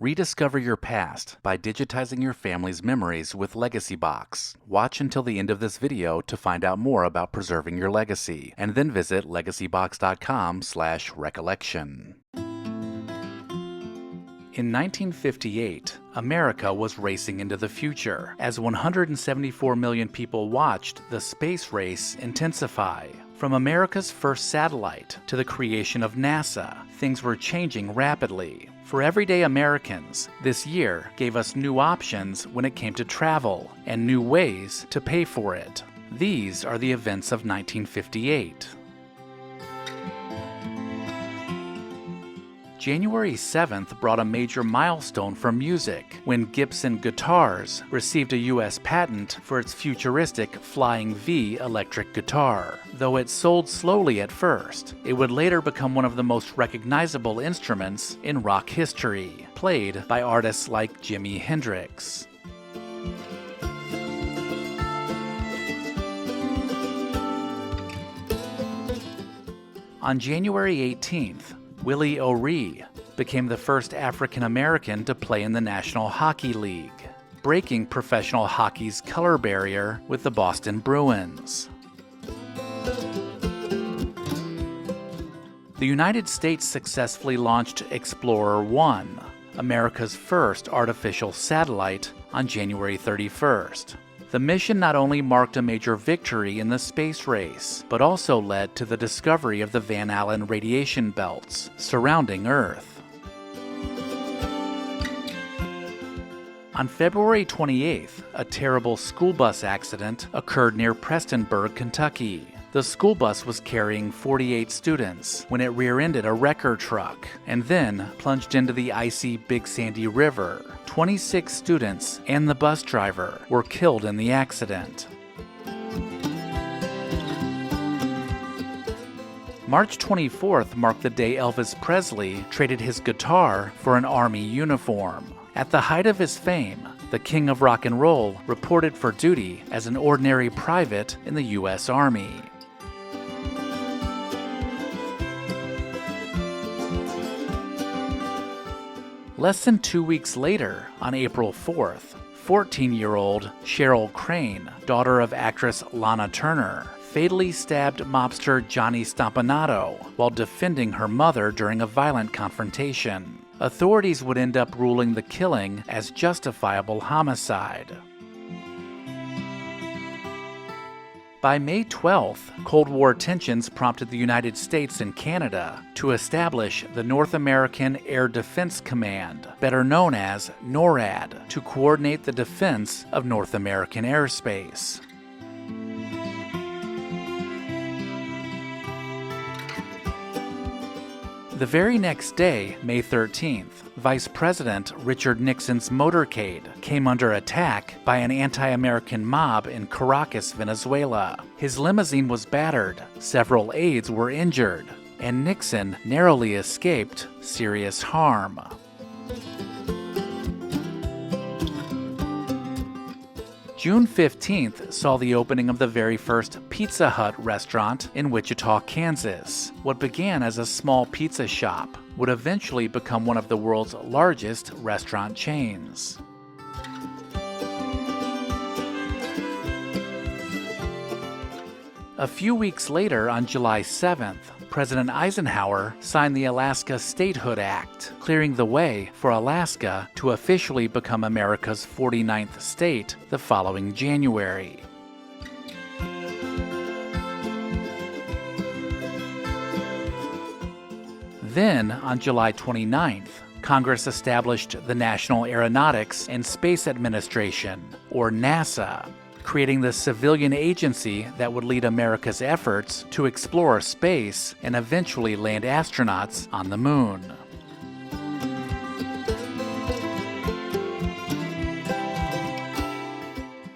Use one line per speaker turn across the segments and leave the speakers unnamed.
Rediscover your past by digitizing your family's memories with LEGACYBOX. Watch until the end of this video to find out more about preserving your legacy, and then visit legacybox.com/recollection. In 1958, America was racing into the future as 174 million people watched the space race intensify. From America's first satellite to the creation of NASA, things were changing rapidly. For everyday Americans, this year gave us new options when it came to travel and new ways to pay for it. These are the events of 1958. January 7th brought a major milestone for music when Gibson Guitars received a U.S. patent for its futuristic Flying V electric guitar. Though it sold slowly at first, it would later become one of the most recognizable instruments in rock history, played by artists like Jimi Hendrix. On January 18th, Willie O'Ree became the first African-American to play in the National Hockey League, breaking professional hockey's color barrier with the Boston Bruins. The United States successfully launched Explorer 1, America's first artificial satellite, on January 31st. The mission not only marked a major victory in the space race, but also led to the discovery of the Van Allen radiation belts surrounding Earth. On February 28th, a terrible school bus accident occurred near Prestonburg, Kentucky. The school bus was carrying 48 students when it rear-ended a wrecker truck and then plunged into the icy Big Sandy River. 26 students and the bus driver were killed in the accident. March 24th marked the day Elvis Presley traded his guitar for an army uniform. At the height of his fame, the king of rock and roll reported for duty as an ordinary private in the U.S. Army. Less than 2 weeks later, on April 4th, 14-year-old Cheryl Crane, daughter of actress Lana Turner, fatally stabbed mobster Johnny Stompanato while defending her mother during a violent confrontation. Authorities would end up ruling the killing as justifiable homicide. By May 12th, Cold War tensions prompted the United States and Canada to establish the North American Air Defense Command, better known as NORAD, to coordinate the defense of North American airspace. The very next day, May 13th, Vice President Richard Nixon's motorcade came under attack by an anti-American mob in Caracas, Venezuela. His limousine was battered, several aides were injured, and Nixon narrowly escaped serious harm. June 15th saw the opening of the very first Pizza Hut restaurant in Wichita, Kansas. What began as a small pizza shop would eventually become one of the world's largest restaurant chains. A few weeks later, on July 7th, President Eisenhower signed the Alaska Statehood Act, clearing the way for Alaska to officially become America's 49th state the following January. Then, on July 29th, Congress established the National Aeronautics and Space Administration, or NASA, creating the civilian agency that would lead America's efforts to explore space and eventually land astronauts on the moon.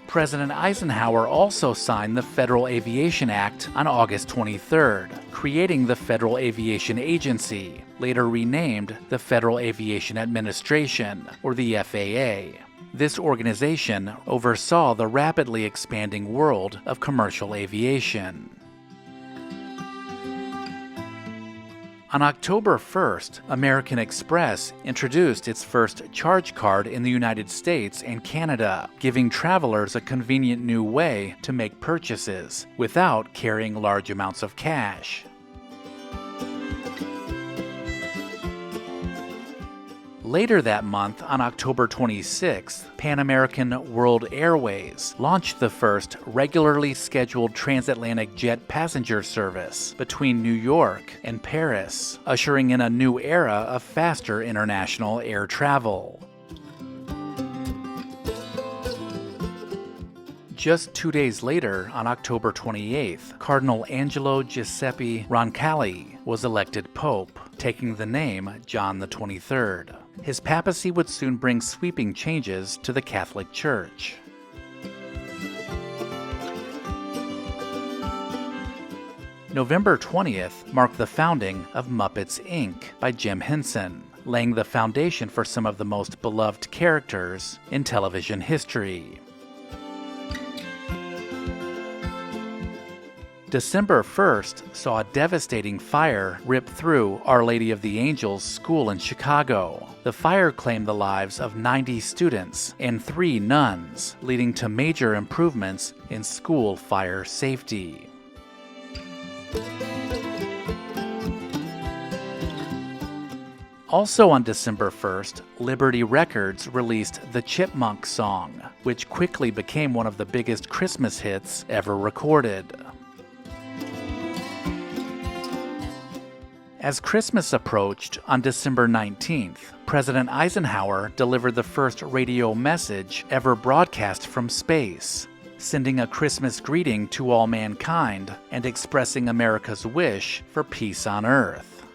President Eisenhower also signed the Federal Aviation Act on August 23rd, creating the Federal Aviation Agency, later renamed the Federal Aviation Administration, or the FAA. This organization oversaw the rapidly expanding world of commercial aviation. On October 1st, American Express introduced its first charge card in the United States and Canada, giving travelers a convenient new way to make purchases without carrying large amounts of cash. Later that month, on October 26th, Pan American World Airways launched the first regularly scheduled transatlantic jet passenger service between New York and Paris, ushering in a new era of faster international air travel. Just 2 days later, on October 28th, Cardinal Angelo Giuseppe Roncalli was elected Pope, taking the name John XXIII. His papacy would soon bring sweeping changes to the Catholic Church. November 20th marked the founding of Muppets, Inc. by Jim Henson, laying the foundation for some of the most beloved characters in television history. December 1st saw a devastating fire rip through Our Lady of the Angels School in Chicago. The fire claimed the lives of 90 students and 3 nuns, leading to major improvements in school fire safety. Also on December 1st, Liberty Records released the Chipmunk Song, which quickly became one of the biggest Christmas hits ever recorded. As Christmas approached on December 19th, President Eisenhower delivered the first radio message ever broadcast from space, sending a Christmas greeting to all mankind and expressing America's wish for peace on Earth.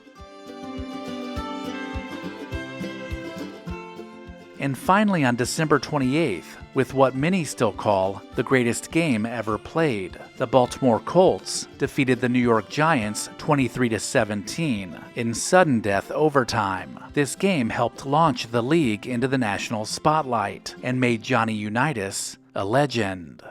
And finally on December 28th, with what many still call the greatest game ever played, the Baltimore Colts defeated the New York Giants 23-17 in sudden death overtime. This game helped launch the league into the national spotlight and made Johnny Unitas a legend.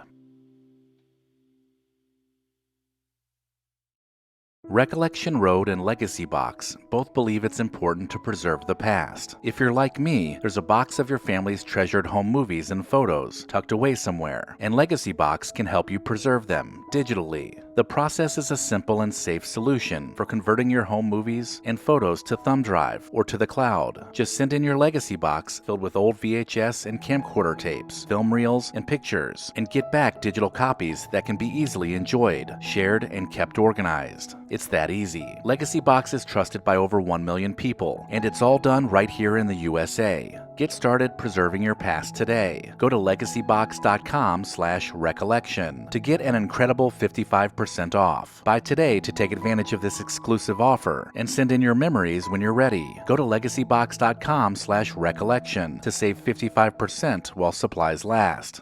Recollection Road and LEGACYBOX both believe it's important to preserve the past. If you're like me, there's a box of your family's treasured home movies and photos tucked away somewhere, and LEGACYBOX can help you preserve them digitally. The process is a simple and safe solution for converting your home movies and photos to thumb drive or to the cloud. Just send in your LEGACYBOX filled with old VHS and camcorder tapes, film reels, and pictures, and get back digital copies that can be easily enjoyed, shared, and kept organized. It's that easy. LEGACYBOX is trusted by over 1 million people, and it's all done right here in the USA. Get started preserving your past today. Go to LEGACYBOX.com/recollection to get an incredible 55% off. Buy today to take advantage of this exclusive offer and send in your memories when you're ready. Go to LEGACYBOX.com/recollection to save 55% while supplies last.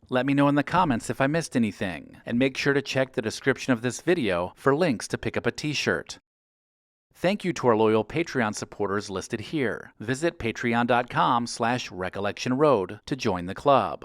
Let me know in the comments if I missed anything, and make sure to check the description of this video for links to pick up a t-shirt. Thank you to our loyal Patreon supporters listed here. Visit patreon.com/recollectionroad to join the club.